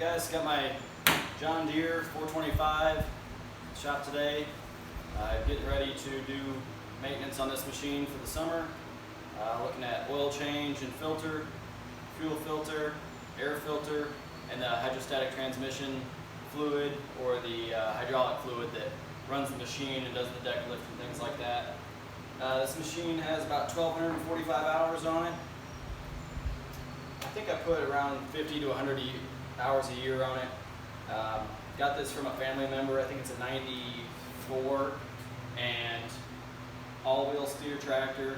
Guys, got my John Deere 425 shop today. Getting ready to do maintenance on this machine for the summer. Looking at oil change and filter, fuel filter, air filter, and the hydrostatic transmission fluid, or the hydraulic fluid that runs the machine and does the deck lift and things like that. This machine has about 1,245 hours on it. I think I put around 50 to 100 hours a year on it. Got this from a family member. I think it's a 94 and all-wheel steer tractor.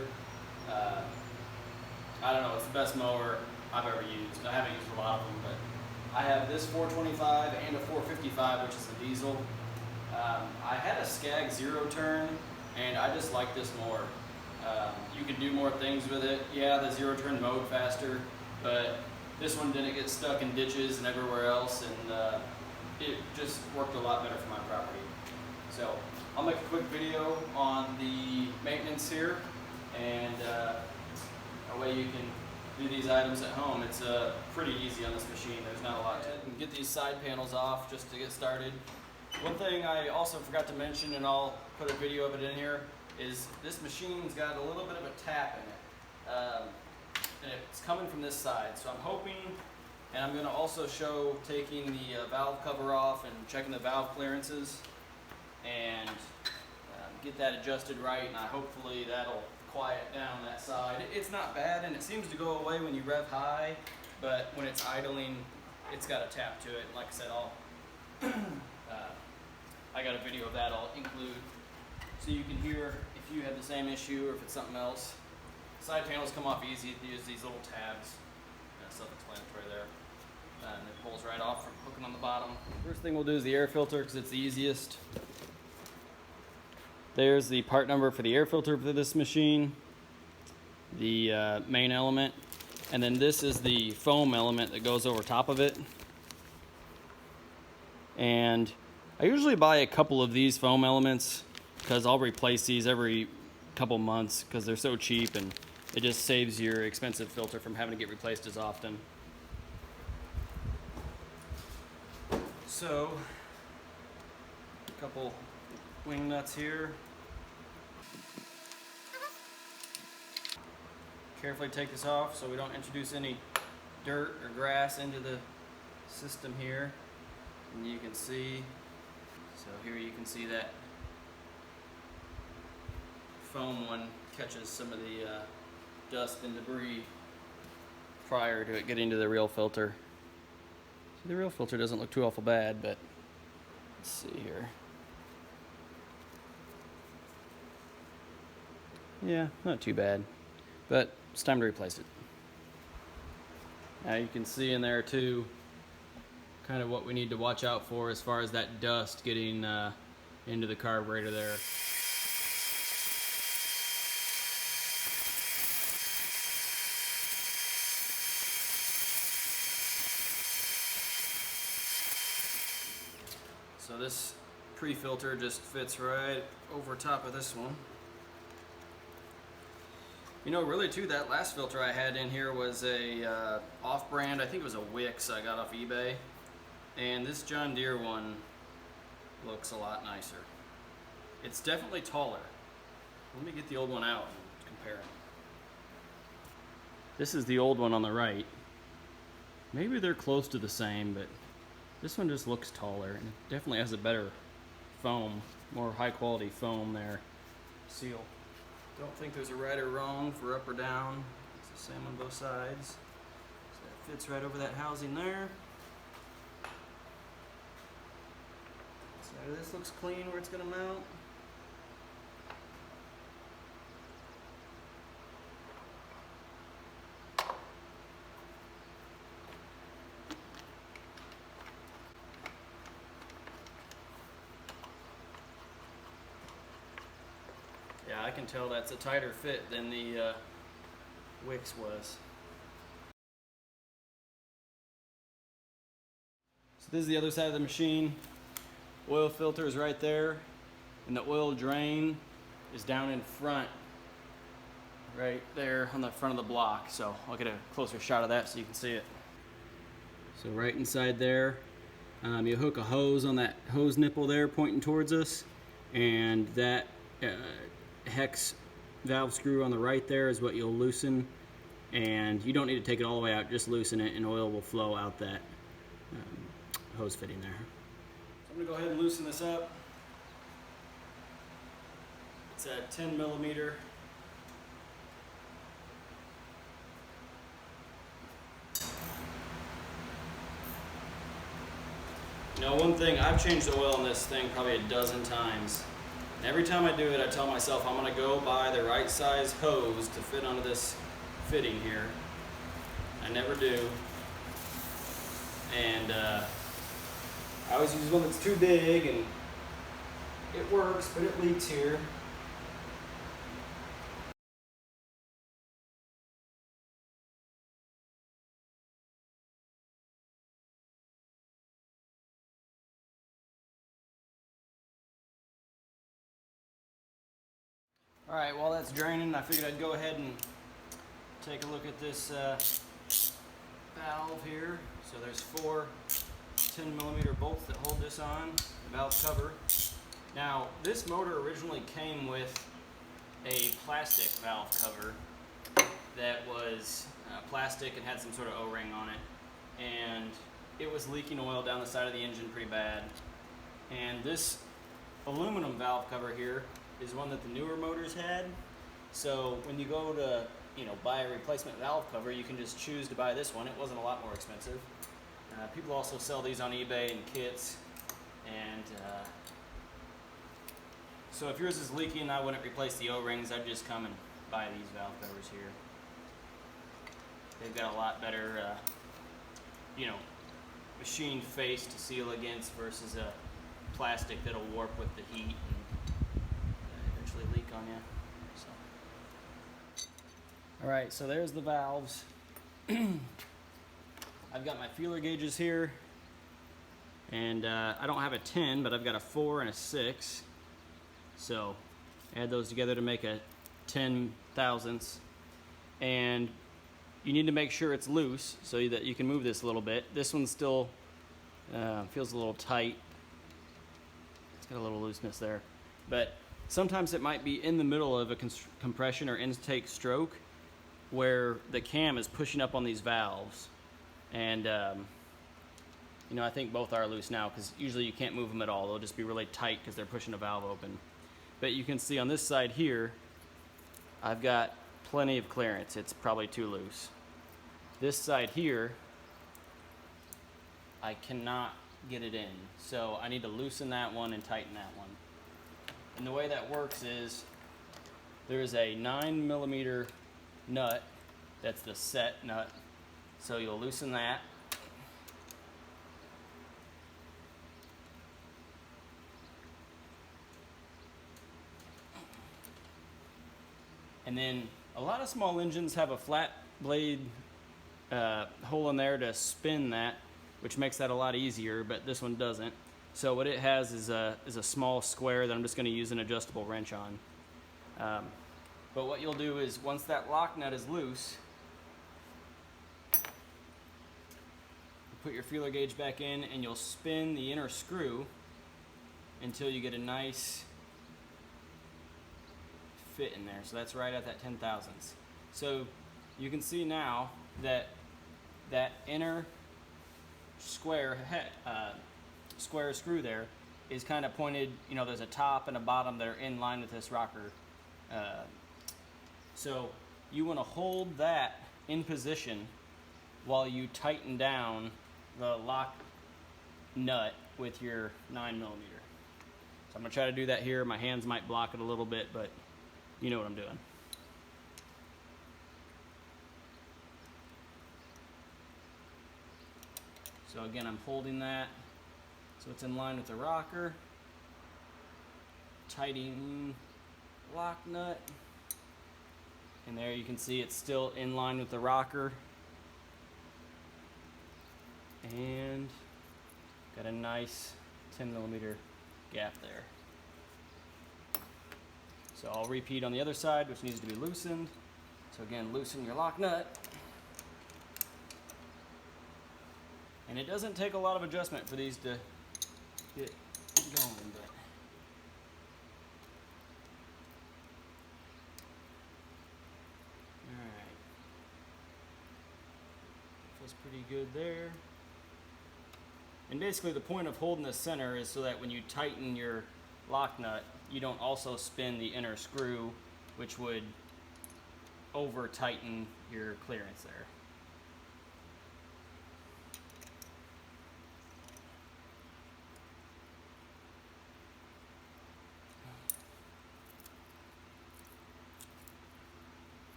I don't know, it's the best mower I've ever used. I haven't used a lot of them, but I have this 425 and a 455, which is a diesel. I had a Skag zero turn, and I just like this more. You can do more things with it. Yeah, the zero turn mowed faster, but this one didn't get stuck in ditches and everywhere else, and it just worked a lot better for my property. So I'll make a quick video on the maintenance here, and a way you can do these items at home. It's pretty easy on this machine. There's not a lot to it. And get these side panels off just to get started. One thing I also forgot to mention, and I'll put a video of it in here, is this machine's got a little bit of a tap in it. And it's coming from this side. So I'm hoping, and I'm going to also show taking the valve cover off and checking the valve clearances and get that adjusted right, and hopefully that'll quiet down that side. It's not bad, and it seems to go away when you rev high, but when it's idling, it's got a tap to it. Like I said, I got a video of that I'll include so you can hear if you have the same issue or if it's something else. Side panels come off easy. Use these little tabs. Self-explanatory there. And it pulls right off from hooking on the bottom. First thing we'll do is the air filter, because it's the easiest. There's the part number for the air filter for this machine, the main element, and then this is the foam element that goes over top of it. And I usually buy a couple of these foam elements because I'll replace these every couple months because they're so cheap, and it just saves your expensive filter from having to get replaced as often. So, a couple wing nuts here. Carefully take this off so we don't introduce any dirt or grass into the system here. And you can see, so here you can see that foam one catches some of the dust and debris prior to it getting to the real filter. See, the real filter doesn't look too awful bad, but let's see here. Yeah, not too bad, but it's time to replace it. Now you can see in there too kind of what we need to watch out for as far as that dust getting into the carburetor there. So this pre-filter just fits right over top of this one. You know, really too, that last filter I had in here was a off-brand, I think it was a Wix I got off eBay. And this John Deere one looks a lot nicer. It's definitely taller. Let me get the old one out and compare them. This is the old one on the right. Maybe they're close to the same, but this one just looks taller, and it definitely has a better foam, more high quality foam there. Seal. Don't think there's a right or wrong for up or down. It's the same on both sides. So that fits right over that housing there. Side of this looks clean where it's going to mount. Yeah, I can tell that's a tighter fit than the Wix was. So this is the other side of the machine. Oil filter is right there, and the oil drain is down in front, right there on the front of the block. So I'll get a closer shot of that so you can see it. So right inside there, you hook a hose on that hose nipple there pointing towards us, and that hex valve screw on the right there is what you'll loosen, and you don't need to take it all the way out, just loosen it and oil will flow out that hose fitting there. So I'm going to go ahead and loosen this up. It's a 10 millimeter. You know, one thing, I've changed the oil in this thing probably a dozen times. And every time I do it, I tell myself I'm going to go buy the right size hose to fit onto this fitting here. I never do. And I always use one that's too big, and it works, but it leaks here. All right, while that's draining, I figured I'd go ahead and take a look at this valve here. So there's 4 10 millimeter bolts that hold this on, the valve cover. Now, this motor originally came with a plastic valve cover that was plastic and had some sort of O-ring on it. And it was leaking oil down the side of the engine pretty bad. And this aluminum valve cover here is one that the newer motors had. So when you go to, buy a replacement valve cover, you can just choose to buy this one. It wasn't a lot more expensive. People also sell these on eBay in kits, and so if yours is leaking, I wouldn't replace the O-rings. I'd just come and buy these valve covers here. They've got a lot better, machine face to seal against versus a plastic that'll warp with the heat and eventually leak on you. So. All right, so there's the valves. I've got my feeler gauges here, and I don't have a 10, but I've got a 4 and a 6. So add those together to make a 10 thousandths. And you need to make sure it's loose so that you can move this a little bit. This one still feels a little tight. It's got a little looseness there. But sometimes it might be in the middle of a compression or intake stroke where the cam is pushing up on these valves. And I think both are loose now, because usually you can't move them at all. They'll just be really tight because they're pushing a valve open. But you can see on this side here, I've got plenty of clearance. It's probably too loose. This side here, I cannot get it in. So I need to loosen that one and tighten that one. And the way that works is there's a 9 millimeter nut. That's the set nut. So you'll loosen that. And then a lot of small engines have a flat blade hole in there to spin that, which makes that a lot easier, but this one doesn't. So what it has is a small square that I'm just going to use an adjustable wrench on. But what you'll do is, once that lock nut is loose, put your feeler gauge back in, and you'll spin the inner screw until you get a nice fit in there. So that's right at that 10 thousandths. So you can see now that that inner square screw there is kind of pointed, there's a top and a bottom that are in line with this rocker. So you want to hold that in position while you tighten down the lock nut with your 9 millimeter. So I'm going to try to do that here. My hands might block it a little bit, but you know what I'm doing. So again, I'm holding that so it's in line with the rocker. Tightening lock nut. And there you can see it's still in line with the rocker. And got a nice 10 millimeter gap there. So I'll repeat on the other side, which needs to be loosened. So again, loosen your lock nut. And it doesn't take a lot of adjustment for these to get going, but alright. Feels pretty good there. And basically the point of holding the center is so that when you tighten your lock nut, you don't also spin the inner screw, which would over tighten your clearance there.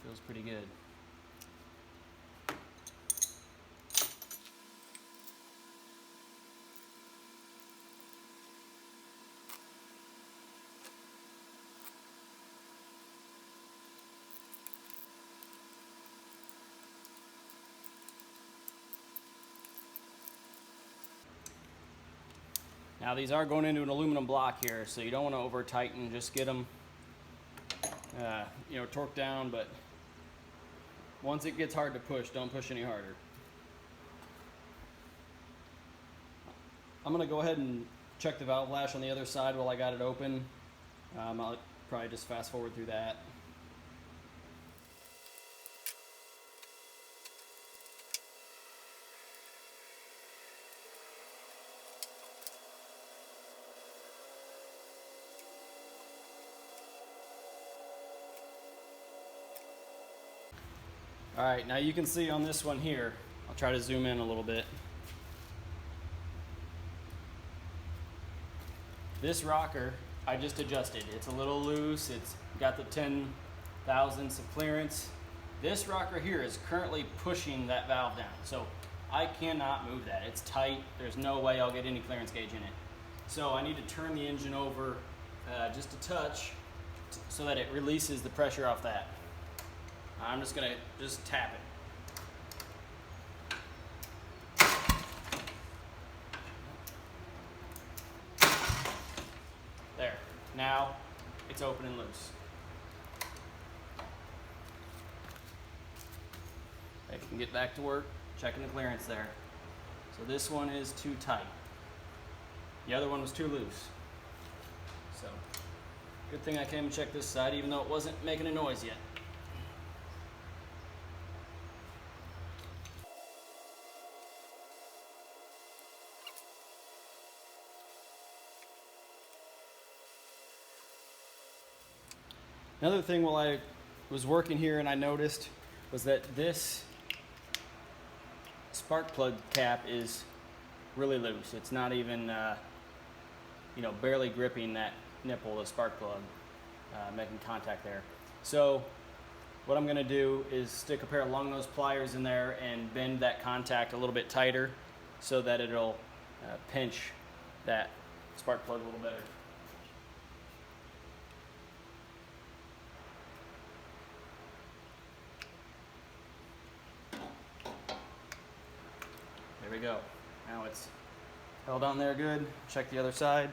Feels pretty good. Now these are going into an aluminum block here, so you don't want to over tighten, just get them you know, torqued down, but once it gets hard to push, don't push any harder. I'm going to go ahead and check the valve lash on the other side while I got it open. I'll probably just fast forward through that. Alright, now you can see on this one here, I'll try to zoom in a little bit. This rocker, I just adjusted. It's a little loose, it's got the 10 thousandths of clearance. This rocker here is currently pushing that valve down, so I cannot move that. It's tight, there's no way I'll get any clearance gauge in it. So I need to turn the engine over just a touch so that it releases the pressure off that. I'm just gonna tap it. There, now it's open and loose. I can get back to work, checking the clearance there. So this one is too tight. The other one was too loose. So, good thing I came and checked this side even though it wasn't making a noise yet. Another thing while I was working here and I noticed was that this spark plug cap is really loose. It's not even, you know, barely gripping that nipple, the spark plug, making contact there. So what I'm gonna do is stick a pair of long nose pliers in there and bend that contact a little bit tighter so that it'll pinch that spark plug a little better. There we go. Now it's held on there good. Check the other side.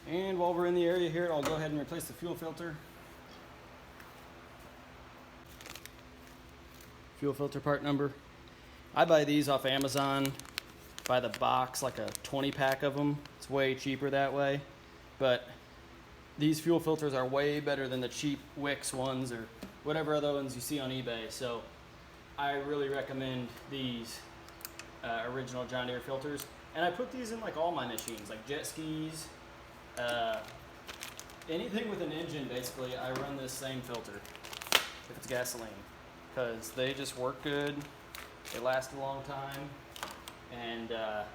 And while we're in the area here, I'll go ahead and replace the fuel filter. Fuel filter part number. I buy these off Amazon by the box, like a 20 pack of them. It's way cheaper that way. But these fuel filters are way better than the cheap Wix ones or whatever other ones you see on eBay. So I really recommend these original John Deere filters. And I put these in like all my machines, like jet skis, anything with an engine basically, I run this same filter if it's gasoline. Because they just work good, they last a long time, and they're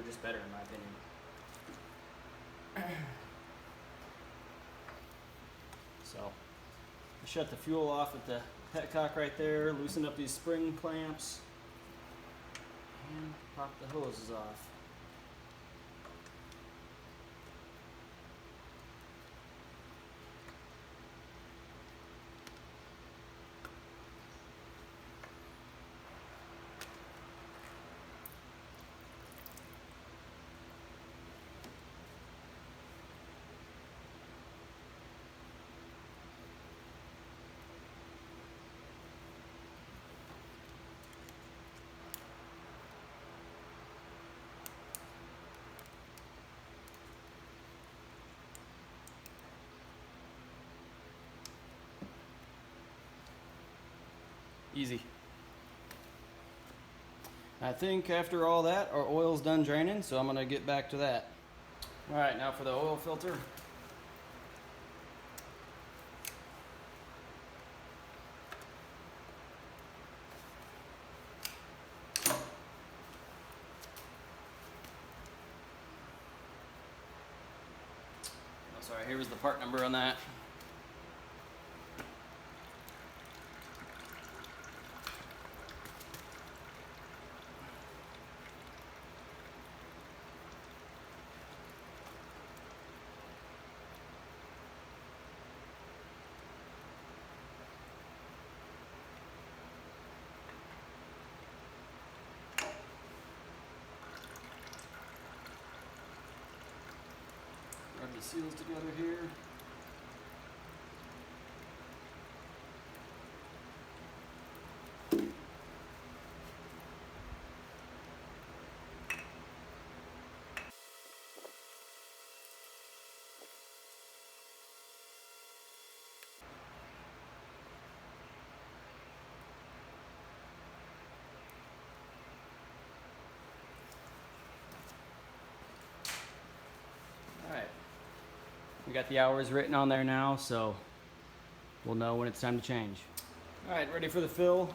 just better in my opinion. So, I shut the fuel off at the petcock right there, loosen up these spring clamps, and pop the hoses off. Easy. I think after all that, our oil's done draining, so I'm gonna get back to that. All right, now for the oil filter. Oh, sorry, here was the part number on that. Rub the seals together here. All right. We got the hours written on there now, so we'll know when it's time to change. All right, ready for the fill.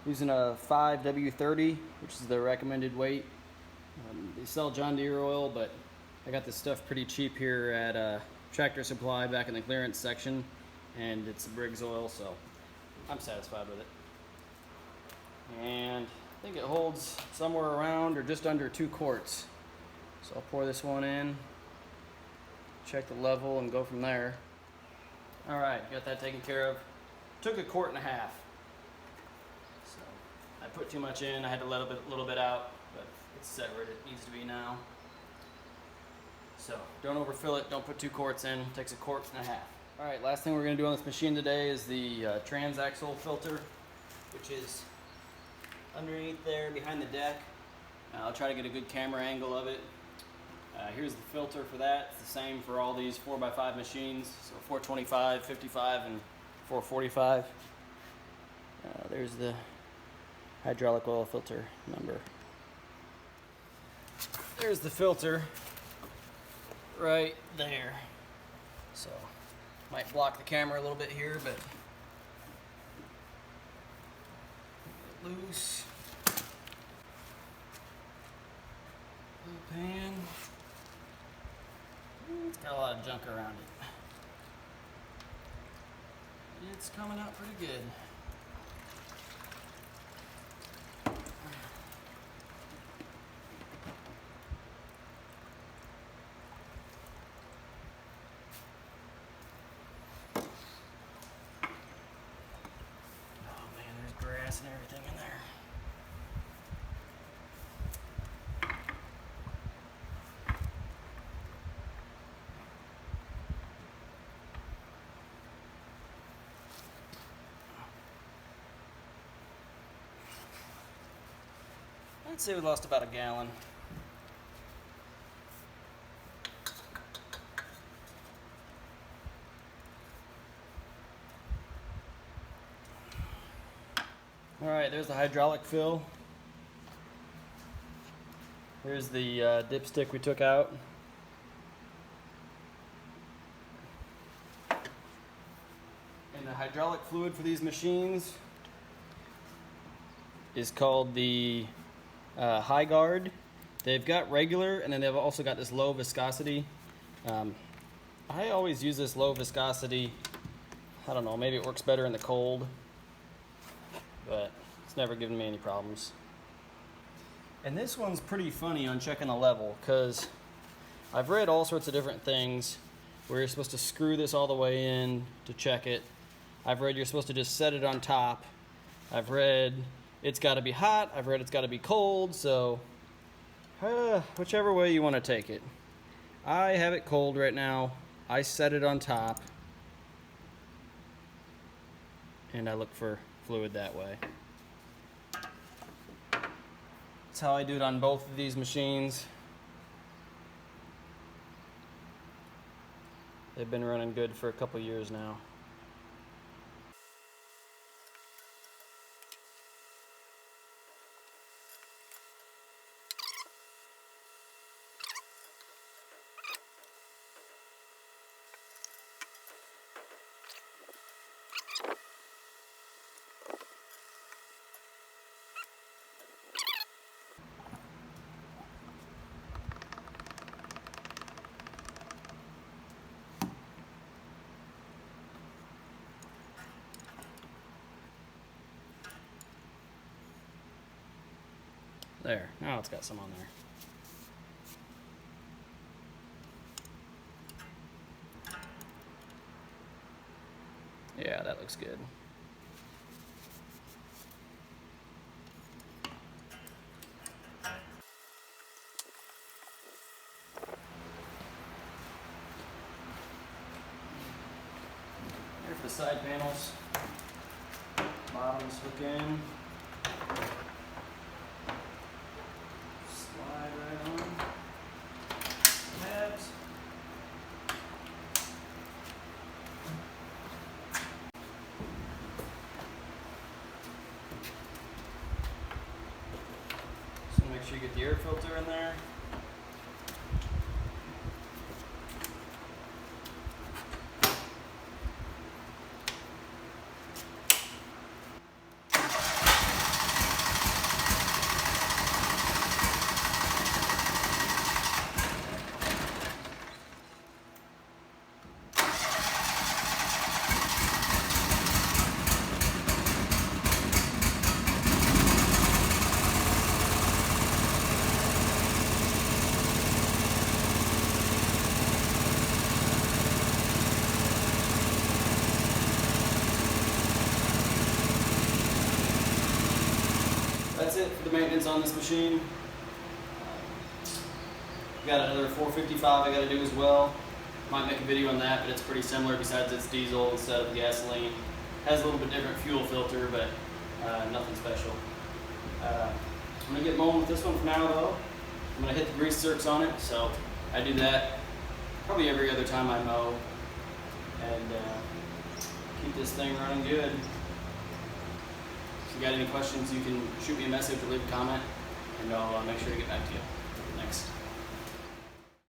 Using a 5W30, which is the recommended weight. They sell John Deere oil, but I got this stuff pretty cheap here at Tractor Supply back in the clearance section, and it's Briggs oil, so I'm satisfied with it. And I think it holds somewhere around or just under 2 quarts. So I'll pour this one in, check the level, and go from there. All right, got that taken care of. Took 1.5 quarts. So I put too much in. I had to let a little bit out, but it's set where it needs to be now. So don't overfill it. Don't put 2 quarts in. It takes 1.5 quarts. All right, last thing we're going to do on this machine today is the transaxle filter, which is underneath there behind the deck. I'll try to get a good camera angle of it. Here's the filter for that. It's the same for all these 4x5 machines, so 425, 55, and 445. There's the hydraulic oil filter number. There's the filter right there. So might block the camera a little bit here, but get it loose. Little pan. It's got a lot of junk around it. It's coming out pretty good. Oh man, there's grass and everything in there. I'd say we lost about 1 gallon. All right, there's the hydraulic fill. Here's the dipstick we took out. And the hydraulic fluid for these machines is called the High Guard. They've got regular, and then they've also got this low viscosity. I always use this low viscosity. I don't know, maybe it works better in the cold, but it's never given me any problems. And this one's pretty funny on checking the level, because I've read all sorts of different things where you're supposed to screw this all the way in to check it. I've read you're supposed to just set it on top. I've read it's got to be hot. I've read it's got to be cold. So whichever way you want to take it. I have it cold right now. I set it on top, and I look for fluid that way. That's how I do it on both of these machines. They've been running good for a couple years now. There, now it's got some on there. Yeah, that looks good. Here for the side panels. Bottoms hook in. Slide right on. Tabs. So make sure you get the air filter in there. That's it for the maintenance on this machine. Got another 455 I got to do as well. Might make a video on that, but it's pretty similar besides it's diesel instead of gasoline. Has a little bit different fuel filter, but nothing special. I'm going to get mowing with this one for now though. I'm going to hit the grease zerks on it, so I do that probably every other time I mow. And keep this thing running good. If you got any questions, you can shoot me a message or leave a comment, and I'll make sure to get back to you. Thanks.